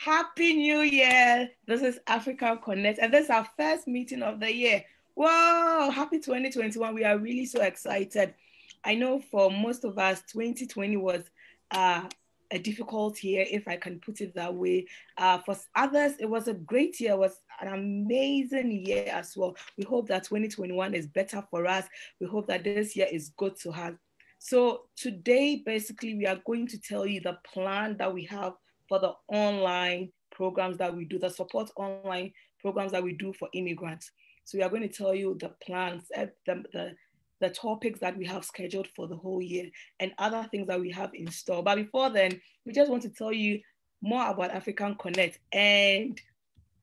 Happy New Year. This is African Connect, and this is our first meeting of the year. Whoa, happy 2021. We are really so excited. I know for most of us, 2020 was uh, a difficult year, if I can put it that way. For others, it was a great year, it was an amazing year as well. We hope that 2021 is better for us. We hope that this year is good to have. So today, basically, we are going to tell you the plan that we have for the online programs that we do, the support online programs that we do for immigrants. So we are going to tell you the plans, the topics that we have scheduled for the whole year and other things that we have in store. But before then, we just want to tell you more about Afri-Can Connect and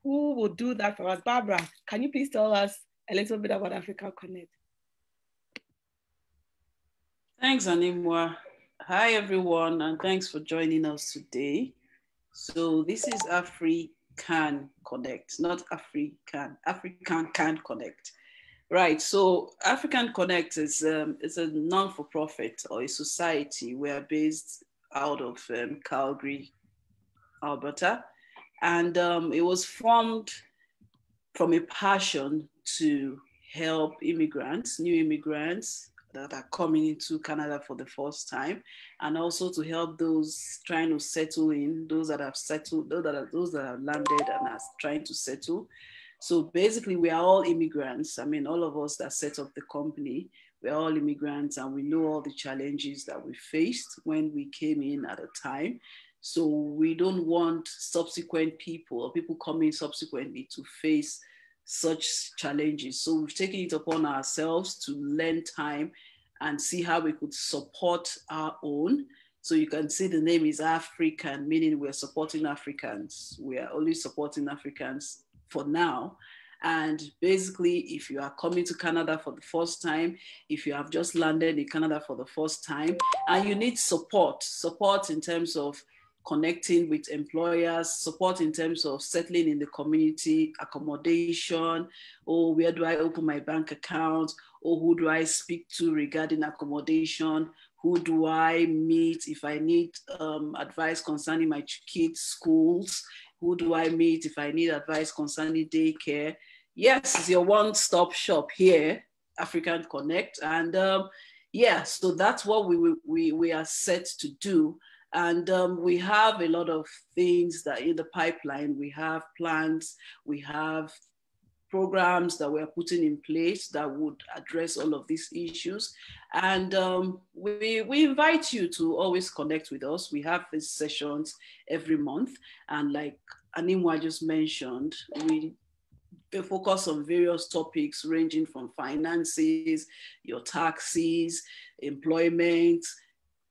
who will do that for us. Barbara, can you please tell us a little bit about Afri-Can Connect? Thanks, Animwa. Hi, everyone, and thanks for joining us today. So this is Afri-Can Connect, not Afri-Can. Afri-Can Connect. Right, so Afri-Can Connect is a non-for-profit or a society. We are based out of Calgary, Alberta. And it was formed from a passion to help immigrants, new immigrants, that are coming into Canada for the first time, and also to help those trying to settle in, those that have settled, those that have landed and are trying to settle. So basically, we are all immigrants. I mean, all of us that set up the company, we're all immigrants, and we know all the challenges that we faced when we came in at a time. So we don't want subsequent people or people coming subsequently to face such challenges. So we've taken it upon ourselves to lend time and see how we could support our own. So you can see the name is Afri-Can, meaning we're supporting Africans. We are only supporting Africans for now. And basically, if you are coming to Canada for the first time, if you have just landed in Canada for the first time, and you need support in terms of connecting with employers, support in terms of settling in the community, accommodation, or where do I open my bank account, or who do I speak to regarding accommodation, who do I meet if I need advice concerning my kids' schools, who do I meet if I need advice concerning daycare. Yes, it's your one-stop shop here, Afri-Can Connect. And yeah, so that's what we are set to do. And we have a lot of things that in the pipeline. We have plans, we have programs that we're putting in place that would address all of these issues. And we invite you to always connect with us. We have these sessions every month. And like Animwa just mentioned, we focus on various topics ranging from finances, your taxes, employment,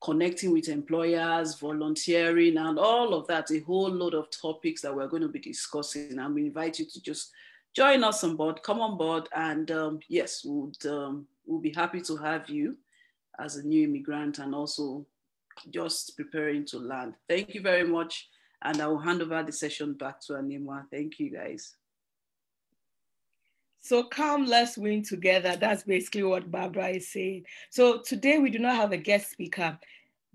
connecting with employers, volunteering, and all of that, a whole load of topics that we're going to be discussing. And we invite you to just join us on board, come on board, and yes, we'll be happy to have you as a new immigrant and also just preparing to land. Thank you very much. And I will hand over the session back to Animwa. Thank you, guys. So come, let's win together. That's basically what Barbara is saying. So today we do not have a guest speaker.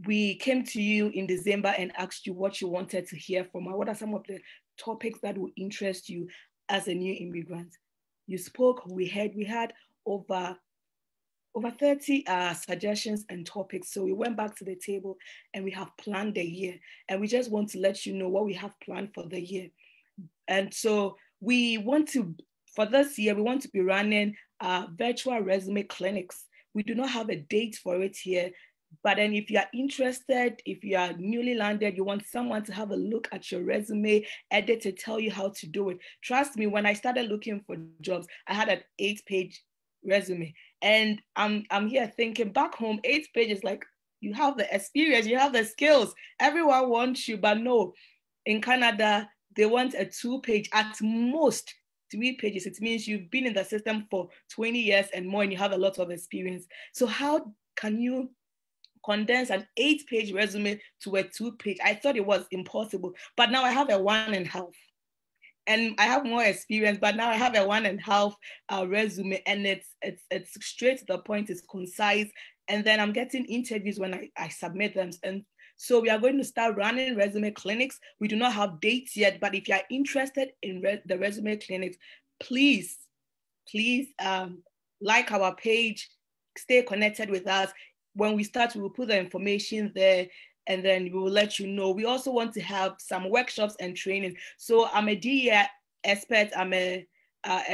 We came to you in December and asked you what you wanted to hear from us. What are some of the topics that would interest you as a new immigrant? You spoke, we had over 30 suggestions and topics. So we went back to the table and we have planned the year. And we just want to let you know what we have planned for the year. And so we want to, for this year, we want to be running virtual resume clinics. We do not have a date for it here, but then if you are interested, if you are newly landed, you want someone to have a look at your resume, edit it, tell you how to do it. Trust me, when I started looking for jobs, I had an 8-page resume. And I'm here thinking back home, 8 pages, like you have the experience, you have the skills, everyone wants you, but no, in Canada, they want a 2-page, at most 3 pages. It means you've been in the system for 20 years and more and you have a lot of experience. So how can you condense an 8-page resume to a 2-page? I thought it was impossible, but now I have a 1.5. And I have more experience, but now I have a 1.5 resume, and it's straight to the point, it's concise, and then I'm getting interviews when I submit them. And So we are going to start running resume clinics. We do not have dates yet, but if you are interested in the resume clinics, please like our page, stay connected with us. When we start, we will put the information there, and then we will let you know. We also want to have some workshops and training. So I'm a DEI expert. I'm a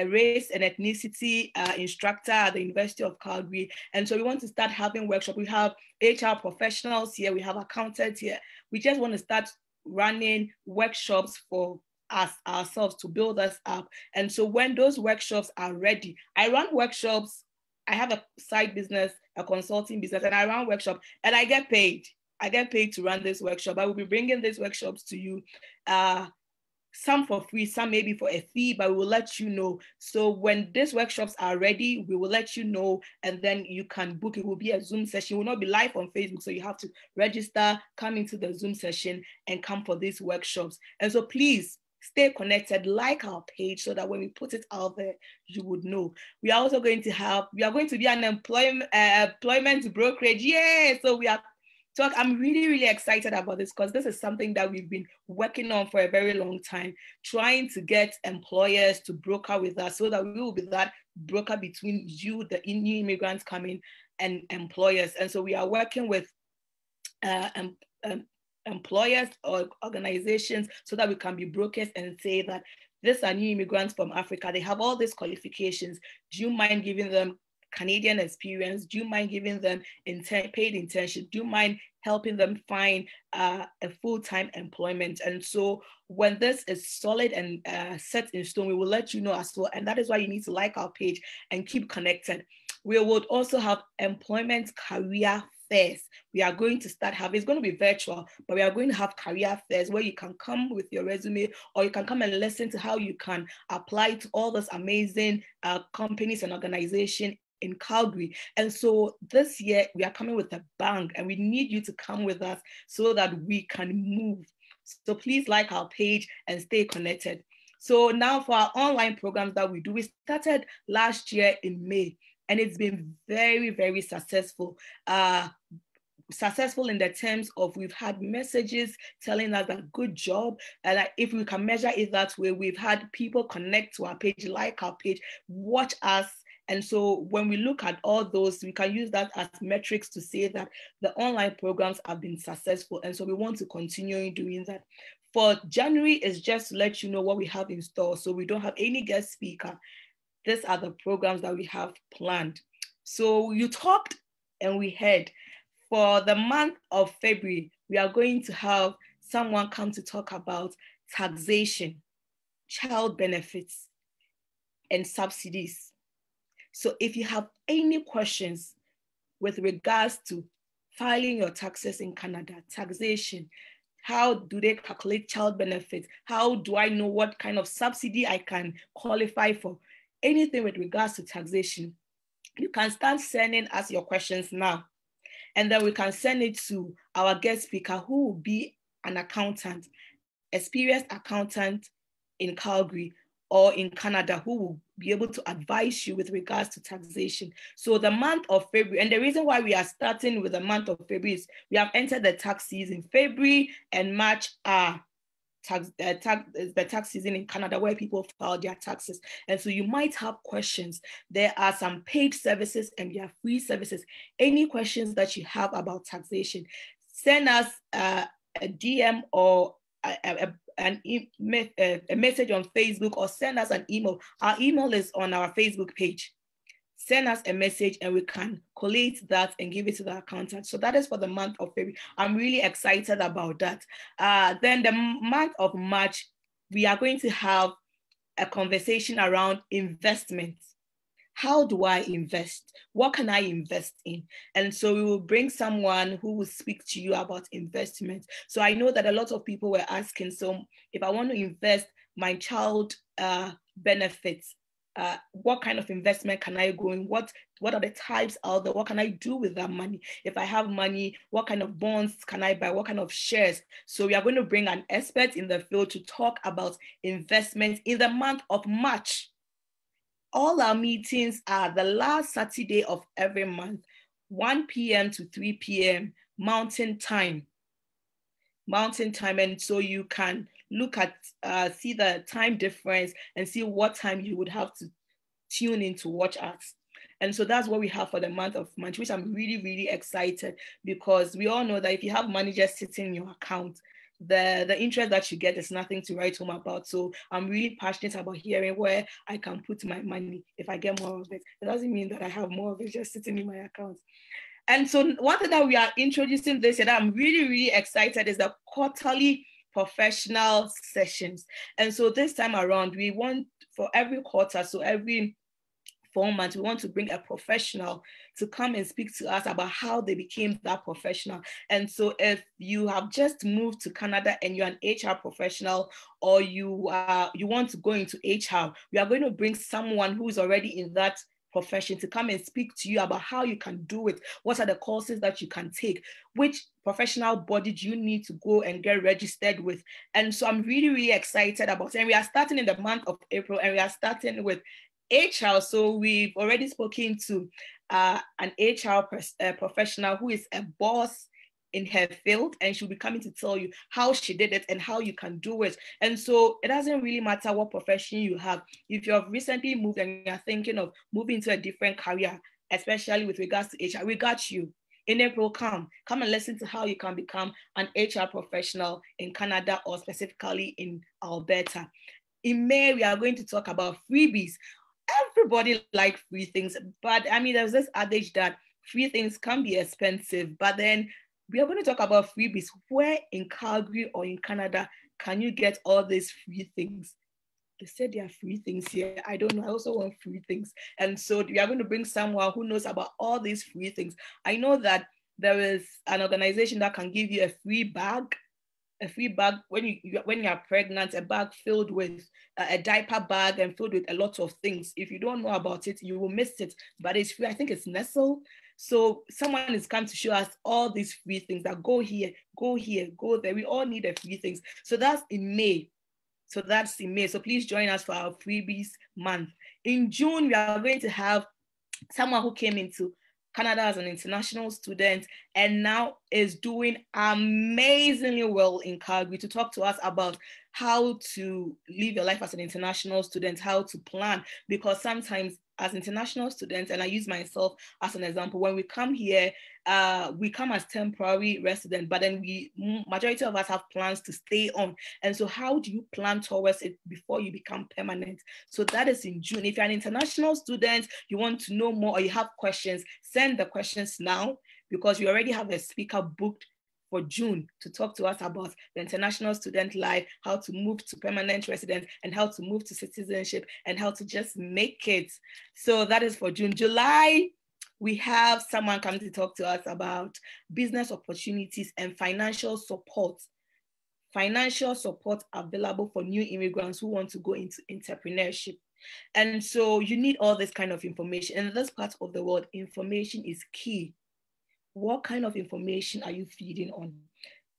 race and ethnicity instructor at the University of Calgary. And so we want to start having workshops. We have HR professionals here. We have accountants here. We just want to start running workshops for us ourselves to build us up. And so when those workshops are ready, I run workshops. I have a side business, a consulting business, and I run workshops, and I get paid. I get paid to run this workshop. I will be bringing these workshops to you. Some for free, some maybe for a fee, but we will let you know. So when these workshops are ready, we will let you know, and then you can book. It will be a Zoom session. It will not be live on Facebook, so you have to register, come into the Zoom session, and come for these workshops. And so please stay connected, like our page, so that when we put it out there, you would know. We are also going to be an employment brokerage. Yeah, so I'm really, really excited about this, because this is something that we've been working on for a very long time, trying to get employers to broker with us, so that we will be that broker between you, the new immigrants coming, and employers. And so we are working with employers or organizations, so that we can be brokers and say that these are new immigrants from Africa. They have all these qualifications. Do you mind giving them Canadian experience? Do you mind giving them paid internship? Do you mind helping them find a full-time employment? And so when this is solid and set in stone, we will let you know as well. And that is why you need to like our page and keep connected. We would also have employment career fairs. We are going to start having, it's going to be virtual, but we are going to have career fairs where you can come with your resume, or you can come and listen to how you can apply to all those amazing companies and organizations in Calgary. And so this year we are coming with a bang, and we need you to come with us so that we can move. So please like our page and stay connected. So now for our online programs that we do, we started last year in May, and it's been very, very successful. Successful in the terms of we've had messages telling us a good job, and if we can measure it that way, we've had people connect to our page, like our page, watch us. And so when we look at all those, we can use that as metrics to say that the online programs have been successful. And so we want to continue doing that. For January, is just to let you know what we have in store. So we don't have any guest speaker. These are the programs that we have planned. So you talked and we heard. For the month of February, we are going to have someone come to talk about taxation, child benefits, and subsidies. So if you have any questions with regards to filing your taxes in Canada, taxation, how do they calculate child benefits? How do I know what kind of subsidy I can qualify for? Anything with regards to taxation, you can start sending us your questions now. And then we can send it to our guest speaker, who will be an accountant, experienced accountant in Calgary or in Canada, who will be able to advise you with regards to taxation. So the month of February, and the reason why we are starting with the month of February is we have entered the tax season. February and March are the tax season in Canada, where people file their taxes. And so you might have questions. There are some paid services and there are free services. Any questions that you have about taxation, send us a DM or a message on Facebook, or send us an email. Our email is on our Facebook page. Send us a message and we can collate that and give it to the accountant. So that is for the month of February. I'm really excited about that. Then the month of March, we are going to have a conversation around investments. How do I invest? What can I invest in? And so we will bring someone who will speak to you about investment. So I know that a lot of people were asking, so if I want to invest my child benefits, what kind of investment can I go in? What are the types out there? What can I do with that money? If I have money, what kind of bonds can I buy? What kind of shares? So we are going to bring an expert in the field to talk about investment in the month of March. All our meetings are the last Saturday of every month, 1 p.m. to 3 p.m. Mountain Time. Mountain Time, and so you can look at see the time difference and see what time you would have to tune in to watch us. And so that's what we have for the month of March, which I'm really, really excited, because we all know that if you have money just sitting in your account, the interest that you get is nothing to write home about. So I'm really passionate about hearing where I can put my money if I get more of it. It doesn't mean that I have more of it just sitting in my account. And so one thing that we are introducing this year that I'm really, really excited is the quarterly professional sessions. And so this time around, we want for every quarter, so every 4 months, we want to bring a professional to come and speak to us about how they became that professional. And so if you have just moved to Canada and you're an HR professional, or you want to go into HR, we are going to bring someone who's already in that profession to come and speak to you about how you can do it. What are the courses that you can take? Which professional body do you need to go and get registered with? And so I'm really, really excited about it. And we are starting in the month of April, and we are starting with HR. So we've already spoken to an HR professional who is a boss in her field, and she'll be coming to tell you how she did it and how you can do it. And so it doesn't really matter what profession you have. If you have recently moved and you're thinking of moving to a different career, especially with regards to HR, we got you. In April, come and listen to how you can become an HR professional in Canada, or specifically in Alberta. In May, we are going to talk about freebies. Everybody likes free things, but I mean, there's this adage that free things can be expensive, but then we are going to talk about freebies. Where in Calgary or in Canada can you get all these free things? They said there are free things here. I don't know. I also want free things. And so we are going to bring someone who knows about all these free things. I know that there is an organization that can give you a free bag when you are pregnant, a bag filled with a diaper bag and filled with a lot of things. If you don't know about it, you will miss it, but it's free. I think it's Nestle. So someone is come to show us all these free things that go here, go there. We all need the free things. So that's in May. So please join us for our freebies month. In June, we are going to have someone who came into Canada as an international student and now is doing amazingly well in Calgary, to talk to us about how to live your life as an international student, how to plan, because sometimes as international students, and I use myself as an example, when we come here, we come as temporary residents, but then majority of us have plans to stay on. And so how do you plan towards it before you become permanent? So that is in June. If you're an international student, you want to know more, or you have questions, send the questions now, because we already have a speaker booked for June to talk to us about the international student life, how to move to permanent residence, and how to move to citizenship, and how to just make it. So that is for June. July, we have someone coming to talk to us about business opportunities and financial support. Financial support available for new immigrants who want to go into entrepreneurship. And so you need all this kind of information. In this part of the world, information is key. What kind of information are you feeding on?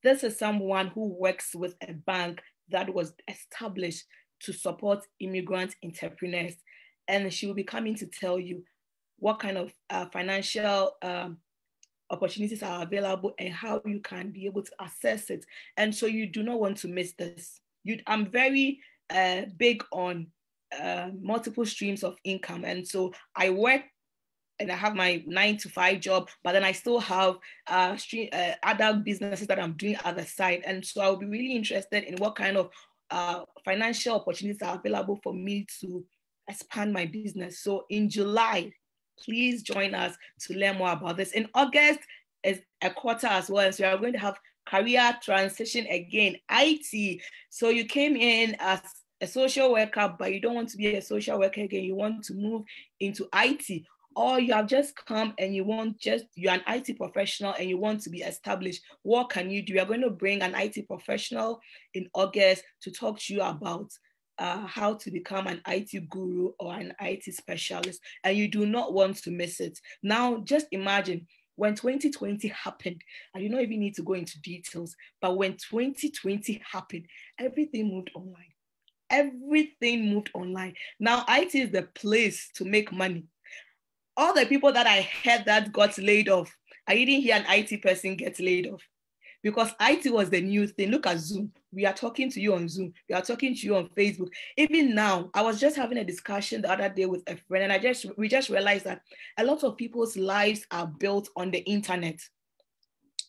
This is someone who works with a bank that was established to support immigrant entrepreneurs. And she will be coming to tell you what kind of financial opportunities are available and how you can be able to access it. And so you do not want to miss this. I'm very big on multiple streams of income. And so I work and I have my 9-to-5 job, but then I still have other businesses that I'm doing at the side. And so I'll be really interested in what kind of financial opportunities are available for me to expand my business. So in July, please join us to learn more about this. In August is a quarter as well. And so we're going to have career transition again, IT. So you came in as a social worker, but you don't want to be a social worker again. You want to move into IT. Or you have just come and you're an IT professional and you want to be established. What can you do? We are going to bring an IT professional in August to talk to you about how to become an IT guru or an IT specialist. And you do not want to miss it. Now, just imagine when 2020 happened, I do not even need to go into details, but when 2020 happened, everything moved online. Everything moved online. Now, IT is the place to make money. All the people that I heard that got laid off, I didn't hear an IT person get laid off. because IT was the new thing. Look at Zoom. We are talking to you on Zoom. We are talking to you on Facebook. Even now, I was just having a discussion the other day with a friend, and we just realized that a lot of people's lives are built on the internet,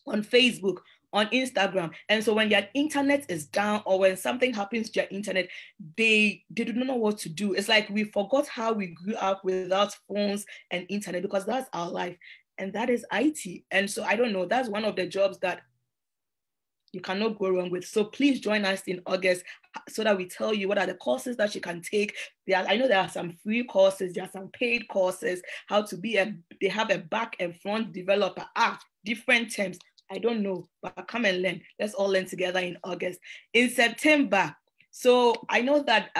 on Facebook, on Instagram. And so when your internet is down, or when something happens to your internet, they do not know what to do. It's like we forgot how we grew up without phones and internet, because that's our life. And that is IT. And so I don't know, that's one of the jobs that you cannot go wrong with. So please join us in August so that we tell you what are the courses that you can take. I know there are some free courses, there are some paid courses, how to be they have a back and front developer, different terms. I don't know, but come and learn. Let's all learn together in August. In September, so I know that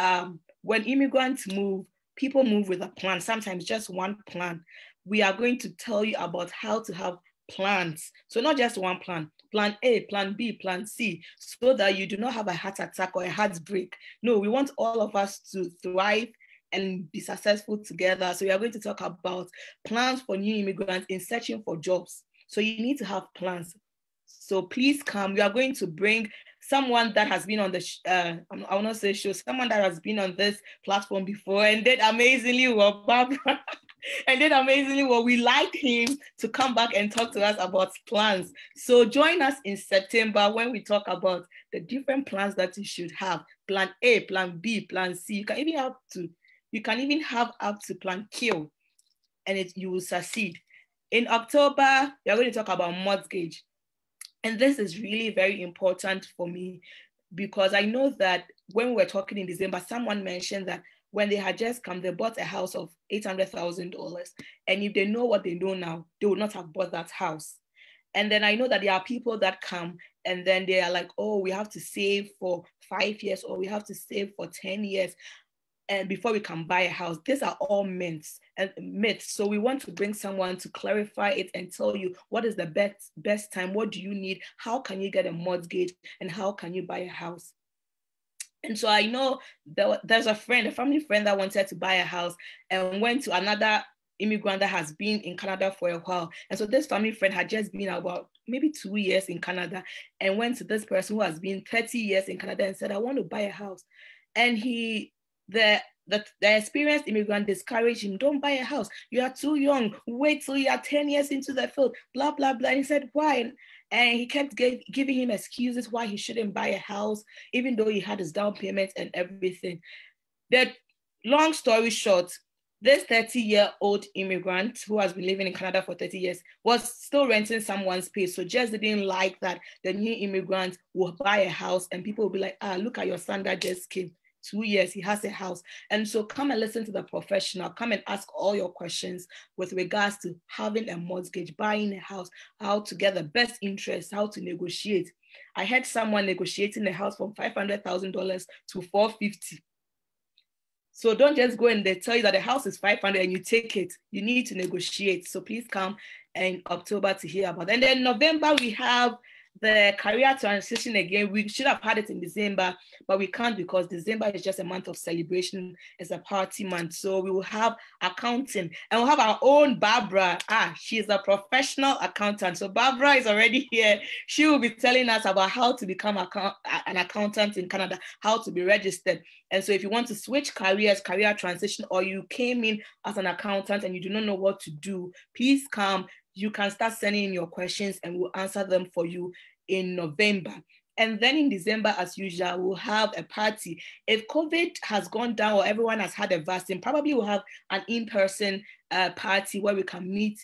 when immigrants move, people move with a plan, sometimes just one plan. We are going to tell you about how to have plans. So not just one plan, plan A, plan B, plan C, so that you do not have a heart attack or a heartbreak. No, we want all of us to thrive and be successful together. So we are going to talk about plans for new immigrants in searching for jobs. So you need to have plans. So please come. We are going to bring someone that has been on the, I will not say show, someone that has been on this platform before and did amazingly well, Barbara, and did amazingly well. We like him to come back and talk to us about plans. So join us in September when we talk about the different plans that you should have. Plan A, plan B, plan C. You can even have up to plan Q, and you will succeed. In October, we are going to talk about mortgage. And this is really very important for me, because I know that when we were talking in December, someone mentioned that when they had just come, they bought a house of $800,000. And if they know what they know now, they would not have bought that house. And then I know that there are people that come and then they are like, oh, we have to save for 5 years, or we have to save for 10 years. And before we can buy a house. These are all myths. So we want to bring someone to clarify it and tell you what is the best time, what do you need, how can you get a mortgage, and how can you buy a house. And so I know there's a family friend that wanted to buy a house and went to another immigrant that has been in Canada for a while. And so this family friend had just been about maybe 2 years in Canada and went to this person who has been 30 years in Canada and said, I want to buy a house. And the experienced immigrant discouraged him. Don't buy a house. You are too young. Wait till you are 10 years into the field, blah, blah, blah. And he said, why? And he kept giving him excuses why he shouldn't buy a house, even though he had his down payment and everything. The long story short, this 30-year-old immigrant who has been living in Canada for 30 years was still renting someone's place. So just didn't like that the new immigrant will buy a house and people will be like, look at your son that just came. 2 years, he has a house. And so come and listen to the professional, come and ask all your questions with regards to having a mortgage, buying a house, how to get the best interest, how to negotiate. I had someone negotiating a house from $500,000 to $450,000. So don't just go and they tell you that the house is 500 and you take it. You need to negotiate. So please come in October to hear about it. And then November, we have the career transition again. We should have had it in December, but we can't because December is just a month of celebration. It's a party month. So we will have accounting and we'll have our own Barbara. She's a professional accountant. So Barbara is already here. She will be telling us about how to become an accountant in Canada, how to be registered. And so if you want to switch careers, career transition, or you came in as an accountant and you do not know what to do, please come. You can start sending in your questions and we'll answer them for you in November. And then in December, as usual, we'll have a party. If COVID has gone down or everyone has had a vaccine, probably we'll have an in-person party where we can meet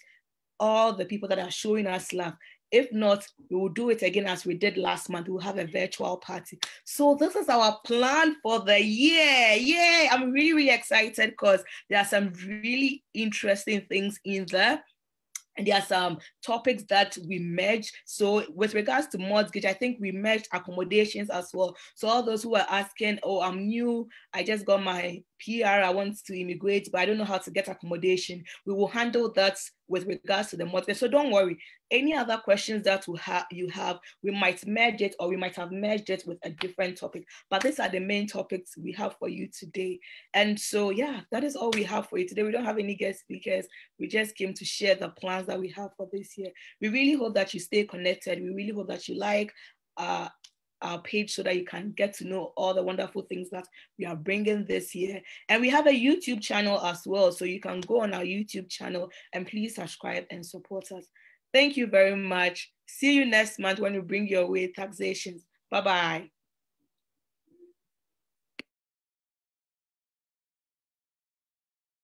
all the people that are showing us love. If not, we will do it again as we did last month. We'll have a virtual party. So this is our plan for the year. Yay! I'm really, really excited because there are some really interesting things in there. And there are some topics that we merged. So with regards to mortgage, I think we merged accommodations as well. So all those who are asking, oh, I'm new, I just got my PR, I want to immigrate, but I don't know how to get accommodation. We will handle that with regards to the mortgage. So don't worry. Any other questions that you have, we might merge it, or we might have merged it with a different topic. But these are the main topics we have for you today. And so, yeah, that is all we have for you today. We don't have any guest speakers. We just came to share the plans that we have for this year. We really hope that you stay connected. We really hope that you like our page so that you can get to know all the wonderful things that we are bringing this year. And we have a YouTube channel as well. So you can go on our YouTube channel and please subscribe and support us. Thank you very much. See you next month when we bring your way taxations. Bye-bye.